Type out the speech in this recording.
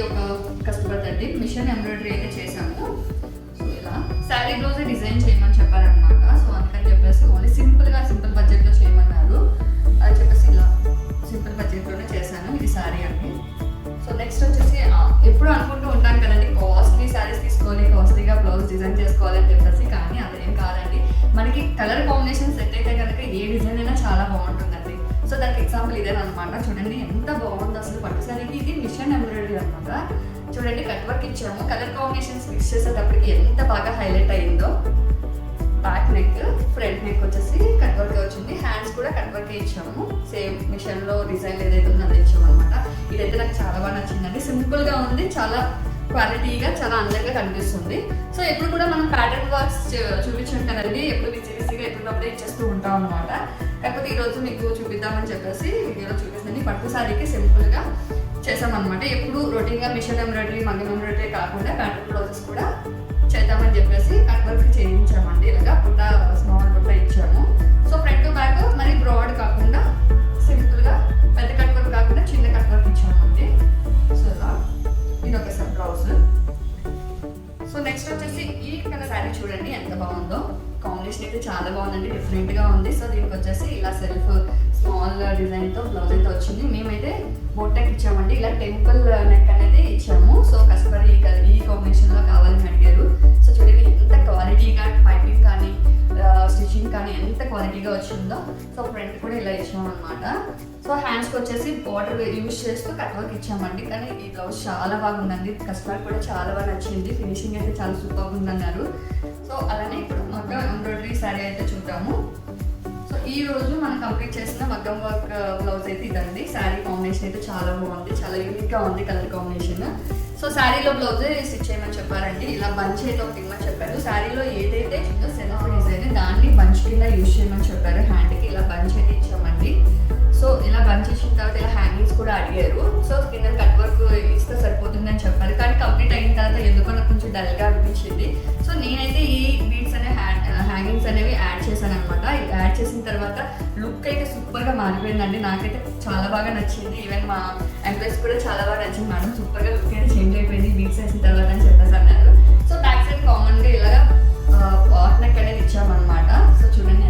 ఒక కస్టమర్ తోటి machine embroidery అయితే చేసాము. సో ఇలా శారీ బ్లౌజ్ డిజైన్ చేయమని చెప్పారనమాట. సో అందుకని చెప్పేసి ఓన్లీ సింపుల్ బడ్జెట్లో చేయమన్నారు అని చెప్పేసి ఇలా సింపుల్ బడ్జెట్లోనే చేశాను. ఇది శారీ అండి. సో నెక్స్ట్ వచ్చేసి ఎప్పుడు అనుకుంటూ ఉంటాను కదండి, కాస్ట్లీ శారీస్ తీసుకోవాలి, కాస్ట్లీగా బ్లౌజ్ డిజైన్ చేసుకోవాలి అని చెప్పేసి. కానీ అదేం కాదండి, మనకి కలర్ కాంబినేషన్ సెట్ అయితే కనుక ఏ డిజైన్ అయినా చాలా బాగుంటుందండి. సో దానికి ఎగ్జాంపుల్ ఇదేనమాట. చూడండి ఎంత బాగుంది అసలు పట్టు శారీకి. ఇది మిషన్ ఎంబ్రాయిడరీ అనమాట. చూడండి కట్ వర్క్ ఇచ్చాము. కలర్ కాంబినేషన్స్ మిక్స్ చేసేటప్పటికి ఎంత బాగా హైలైట్ అయిందో. బ్యాక్ నెక్, ఫ్రంట్ నెక్ వచ్చేసి కట్ వర్క్ వచ్చింది. హ్యాండ్స్ కూడా కట్ వర్క్ ఇచ్చాము. సేమ్ మిషన్లో డిజైన్ ఏదైతే ఉందో అది ఇచ్చాము అనమాట. ఇదైతే నాకు చాలా బాగా నచ్చిందండి. సింపుల్గా ఉంది, చాలా క్వాలిటీగా, చాలా అందంగా కనిపిస్తుంది. సో ఎప్పుడు కూడా మనం ప్యాటర్న్ వర్క్స్ చూపించాం కదండి, ఎప్పుడు బిజీగా ఎప్పుడప్పుడే ఇచ్చేస్తూ ఉంటాం అనమాట. కాకపోతే ఈరోజు మీకు చూపిద్దామని చెప్పేసి వీడియోలో చూపిస్తుంది. పట్టు శారీకి సింపుల్గా చేసామన్నమాట. ఎప్పుడు రొటీన్గా మిషన్ ఎంబ్రాయిడరీ, మగ్గం ఎంబ్రాయిడరీ కాకుండా ప్యాటర్న్ బ్లౌజెస్ కూడా చేద్దామని చెప్పేసి కట్ వర్క్ చేయించామండి. ఇలాగా పుట్ట, స్మాల్ పుట్ట ఇచ్చాము. సో ఫ్రంట్ బ్యాక్ మరి బ్రాడ్ కాకుండా సింపుల్గా, పెద్ద కట్ వర్క్ కాకుండా చిన్న కట్ వర్క్ ఇచ్చామండి. సో ఇలా ఇది ఒక సెట్ బ్లౌజ్. సో నెక్స్ట్ వచ్చేసి ఈ కలర్ శారీ చూడండి ఎంత బాగుందో. కాంబినేషన్ అయితే చాలా బాగుందండి, డిఫరెంట్గా ఉంది. సో దీనికి వచ్చేసి ఇలా సెల్ఫ్ స్మాల్ డిజైన్తో బ్లౌజ్ అయితే వచ్చింది. మేమైతే బొట్టకి ఇచ్చామండి. ఇలా టెంపుల్ నెక్ అనేది ఇచ్చాము. సో కస్టమర్ ఈ కాంబినేషన్లో కావాలని అడిగారు. సో చూడండి ఎంత క్వాలిటీగా పైపింగ్ కానీ స్టిచ్చింగ్ కానీ ఎంత క్వాలిటీగా వచ్చిందో. సో ఫ్రంట్ కూడా ఇలా ఇచ్చామన్నమాట. సో హ్యాండ్స్కి వచ్చేసి బార్డర్ యూజ్ చేస్తూ కట్ వర్క్ ఇచ్చామండి. కానీ ఈ బ్లౌజ్ చాలా బాగుందండి. కస్టమర్ కూడా చాలా బాగా నచ్చింది. ఫినిషింగ్ అయితే చాలా సూపర్గా ఉందన్నారు. సో అలానే ఇప్పుడు మగ్గం ఎంబ్రాయిడరీ శారీ అయితే చూద్దాము. సో ఈ రోజు మనం కంప్లీట్ చేసిన మగ్గం వర్క్ బ్లౌజ్ అయితే ఇదండి. శారీ కాంబినేషన్ అయితే చాలా బాగుంది, చాలా యూనిక్గా ఉంది కలర్ కాంబినేషన్. సో శారీలో బ్లౌజ్ స్టిచ్ చేయమని చెప్పారండి. ఇలా బంచ్ అయితే ఒకటి ఇవ్వమని చెప్పారు. శారీలో ఏదైతే చిన్న సెల్ఫ్ డిజైన్ దాన్ని బంచ్ కింద యూజ్ చేయమని చెప్పారు. హ్యాండ్కి ఇలా బంచ్ అయితే ఇచ్చామండి. సో ఇలా బంచ్ ఇచ్చిన తర్వాత ఇలా హ్యాంగింగ్స్ కూడా అడిగారు. సో కింద కట్ వర్క్ ఇస్తే సరిపోతుందని చెప్పారు. కానీ కంప్లీట్ అయిన తర్వాత ఎందుకో నాకు కొంచెం డల్గా అనిపించింది. సో నేనైతే ఈ బీడ్స్ అనే హ్యాంగింగ్స్ అనేవి యాడ్ చేశాను అనమాట. యాడ్ చేసిన తర్వాత లుక్ అయితే సూపర్గా మారిపోయిందండి. నాకైతే చాలా బాగా నచ్చింది. ఈవెన్ మా ఎంప్లాయీస్ కూడా చాలా బాగా నచ్చింది. మేడం సూపర్గా లుక్ అయితే చేంజ్ అయిపోయింది బీడ్స్ వేసిన తర్వాత అని చెప్పేసి అన్నారు. సో బ్యాక్ సైడ్ కామన్గా ఇలాగా పాట్ నెక్ అనేది ఇచ్చామన్నమాట. సో చూడండి